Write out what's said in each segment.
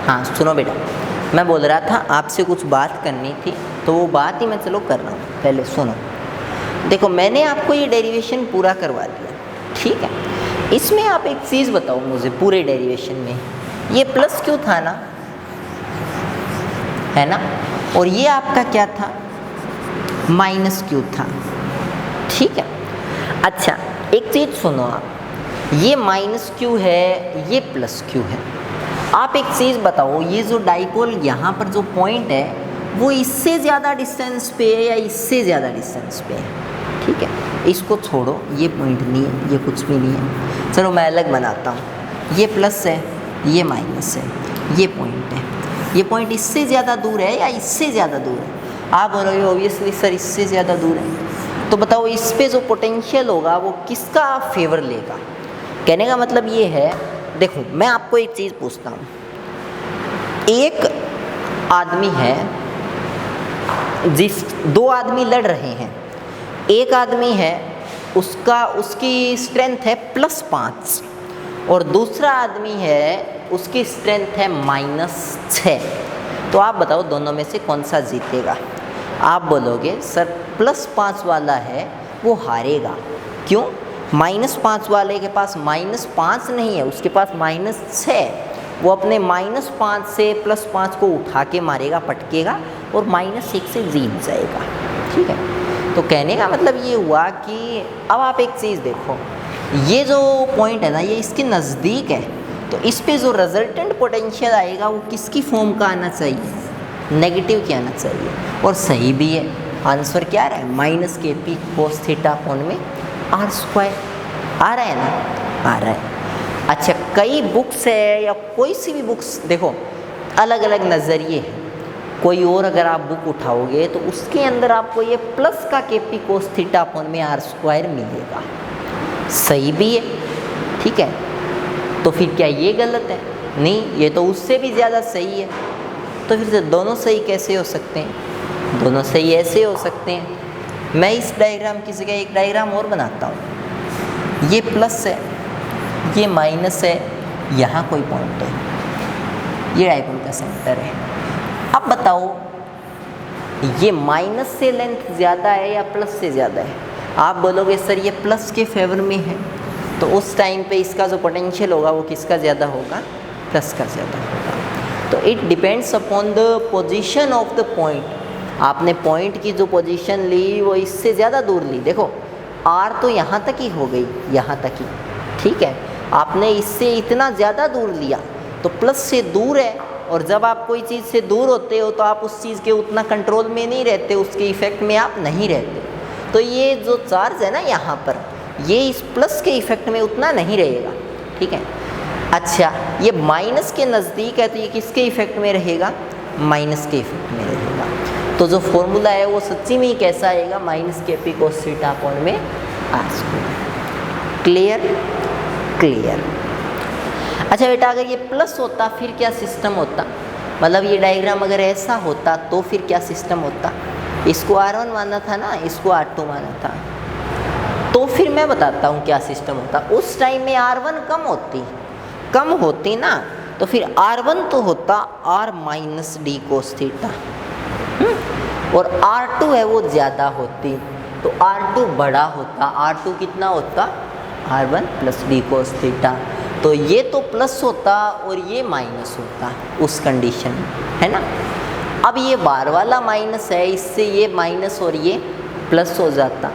हाँ सुनो बेटा, मैं बोल रहा था आपसे कुछ बात करनी थी, तो वो बात ही मैं चलो कर रहा हूँ। पहले सुनो, देखो मैंने आपको ये डेरिवेशन पूरा करवा दिया, ठीक है। इसमें आप एक चीज़ बताओ मुझे, पूरे डेरिवेशन में ये प्लस क्यों था ना, है ना, और ये आपका क्या था, माइनस क्यों था, ठीक है। अच्छा एक चीज़ सुनो आप, ये माइनस क्यों है, ये प्लस क्यों है। आप एक चीज़ बताओ, ये जो डाइपोल यहाँ पर जो पॉइंट है वो इससे ज़्यादा डिस्टेंस पे है या इससे ज़्यादा डिस्टेंस पे है, ठीक है। इसको छोड़ो, ये पॉइंट नहीं है, ये कुछ भी नहीं है, चलो मैं अलग बनाता हूँ। ये प्लस है, ये माइनस है, ये पॉइंट है, ये पॉइंट इससे ज़्यादा दूर है या इससे ज़्यादा दूर है। आप बोलोगे ऑब्वियसली सर इससे ज़्यादा दूर है, तो बताओ इस पे जो पोटेंशियल होगा वो किसका फेवर लेगा। कहने का मतलब ये है, देखो मैं आपको एक चीज़ पूछता हूँ, एक आदमी है दो आदमी लड़ रहे हैं, एक आदमी है उसकी स्ट्रेंथ है +5 और दूसरा आदमी है उसकी स्ट्रेंथ है -6। तो आप बताओ दोनों में से कौन सा जीतेगा। आप बोलोगे सर +5 वाला है वो हारेगा, क्यों, -5 वाले के पास -5 नहीं है, उसके पास -6, वो अपने -5 से +5 को उठा के मारेगा, पटकेगा और -1 से जीत जाएगा, ठीक है। तो कहने का मतलब ये हुआ कि अब आप एक चीज़ देखो, ये जो पॉइंट है ना ये इसके नज़दीक है, तो इस पे जो रिजल्टेंट पोटेंशियल आएगा वो किसकी फॉर्म का आना चाहिए, नेगेटिव की आना चाहिए, और सही भी है। आंसर क्या आ रहा है, -kp cos थीटा कोण में r² आ रहा है ना, आ रहा है। अच्छा कई बुक्स है या कोई सी भी बुक्स देखो अलग अलग नज़रिए हैं, कोई और अगर आप बुक उठाओगे तो उसके अंदर आपको ये प्लस का kp cos थीटा कोण में r² मिलेगा, सही भी है, ठीक है। तो फिर क्या ये गलत है, नहीं ये तो उससे भी ज़्यादा सही है। तो फिर से दोनों सही कैसे हो सकते हैं, दोनों सही ऐसे हो सकते हैं। मैं इस डायग्राम की जगह एक डायग्राम और बनाता हूँ, ये प्लस है, ये माइनस है, यहाँ कोई पॉइंट है, ये डायपोल का सेंटर है। अब बताओ ये माइनस से लेंथ ज़्यादा है या प्लस से ज़्यादा है। आप बोलोगे सर ये प्लस के फेवर में है, तो उस टाइम पे इसका जो पोटेंशियल होगा वो किसका ज़्यादा होगा, प्लस का ज़्यादा होगा। तो it depends upon the position of the point. आपने पॉइंट की जो पोजीशन ली वो इससे ज़्यादा दूर ली, देखो r तो यहाँ तक ही हो गई, यहाँ तक ही, ठीक है। आपने इससे इतना ज़्यादा दूर लिया तो प्लस से दूर है, और जब आप कोई चीज़ से दूर होते हो तो आप उस चीज़ के उतना कंट्रोल में नहीं रहते, उसके इफ़ेक्ट में आप नहीं रहते। तो ये जो चार्ज है ना यहाँ पर, ये इस प्लस के इफ़ेक्ट में उतना नहीं रहेगा, ठीक है। अच्छा ये माइनस के नज़दीक है तो ये किसके इफ़ेक्ट में रहेगा, माइनस के इफ़ेक्ट में रहेगा। तो जो फॉर्मूला है वो सच्ची में ही कैसा आएगा, -kp cos थीटा कोण में r²। Clear, clear. अच्छा बेटा अगर ये प्लस होता फिर क्या सिस्टम होता, मतलब ये डायग्राम अगर ऐसा होता तो फिर क्या सिस्टम होता। इसको r1 माना था ना, इसको r2 माना था, तो फिर मैं बताता हूँ क्या सिस्टम होता। उस टाइम में r1 कम होती ना, तो फिर r1 तो होता r-d cos थीटा, और r2 है वो ज़्यादा होती, तो r2 बड़ा होता। r2 कितना होता, r1 + d cos थीटा। तो ये तो प्लस होता और ये माइनस होता उस कंडीशन में, है ना। अब ये बार वाला माइनस है, इससे ये माइनस और ये प्लस हो जाता,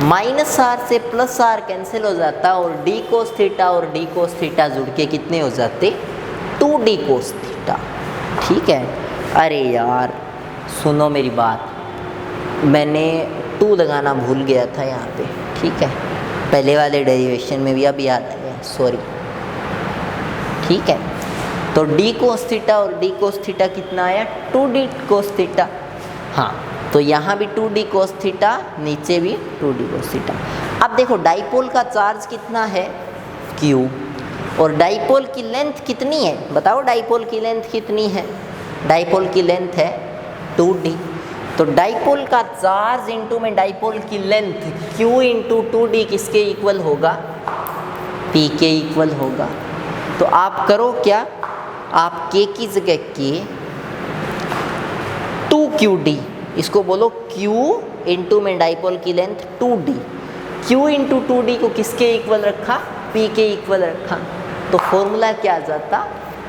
-r से +r कैंसिल हो जाता, और d cos थीटा और d cos थीटा जुड़ के कितने हो जाते, 2d cos थीटा, ठीक है। अरे यार सुनो मेरी बात, मैंने 2 लगाना भूल गया था यहाँ पे, ठीक है, पहले वाले डेरिवेशन में भी अब याद आया, सॉरी, ठीक है। तो d cos थीटा और d cos थीटा कितना आया, 2d cos थीटा, हाँ। तो यहाँ भी 2d cos थीटा, नीचे भी 2d cos थीटा। अब देखो डाइपोल का चार्ज कितना है, q, और डाइपोल की लेंथ कितनी है, बताओ डाइपोल की लेंथ कितनी है, डाइपोल की लेंथ है 2d। तो डाइपोल का चार्ज इंटू में डाइपोल की लेंथ q इंटू 2d किसके इक्वल होगा, p के इक्वल होगा। तो आप करो क्या, आप k की जगह k 2qd, इसको बोलो q इंटू में डाइपोल की length 2d, q into 2d को किसके इक्वल रखा, p के इक्वल रखा, तो फॉर्मूला क्या आ जाता,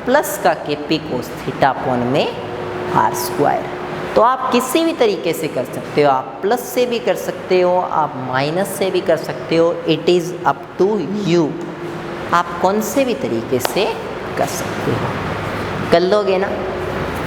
प्लस का के पी कोस थीटा अपॉन में r स्क्वायर। तो आप किसी भी तरीके से कर सकते हो, आप प्लस से भी कर सकते हो, आप माइनस से भी कर सकते हो, it is up to you, आप कौन से भी तरीके से कर सकते हो। कर लोगे ना,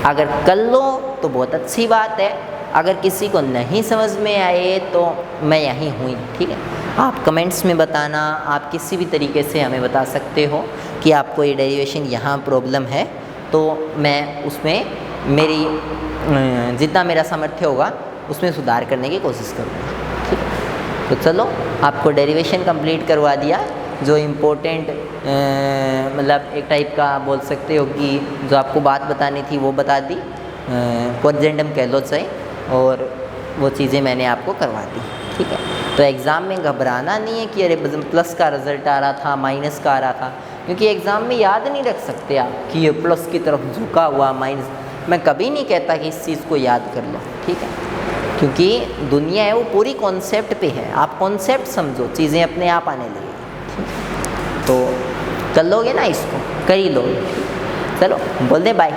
अगर कर लो तो बहुत अच्छी बात है, अगर किसी को नहीं समझ में आए तो मैं यहीं हुई, ठीक है। आप कमेंट्स में बताना, आप किसी भी तरीके से हमें बता सकते हो कि आपको ये डेरिवेशन यहाँ प्रॉब्लम है, तो मैं उसमें मेरी जितना मेरा सामर्थ्य होगा उसमें सुधार करने की कोशिश करूँगा, ठीक है। तो चलो, आपको डेरिवेशन कंप्लीट करवा दिया, जो इम्पोर्टेंट मतलब एक टाइप का बोल सकते हो कि जो आपको बात बतानी थी वो बता दी, कोजेंडम कह लो चाहे, और वो चीज़ें मैंने आपको करवा दी, ठीक है। तो एग्ज़ाम में घबराना नहीं है कि अरे प्लस का रिज़ल्ट आ रहा था, माइनस का आ रहा था, क्योंकि एग्ज़ाम में याद नहीं रख सकते आप कि ये प्लस की तरफ झुका हुआ माइनस। मैं कभी नहीं कहता कि इस चीज़ को याद कर लो, ठीक है, क्योंकि दुनिया है वो पूरी कॉन्सेप्ट पे है, आप कॉन्सेप्ट समझो, चीज़ें अपने आप आने लगेगी, तो कर लोगे ना, इसको कर ही लोगे। चलो बोल दे बाय।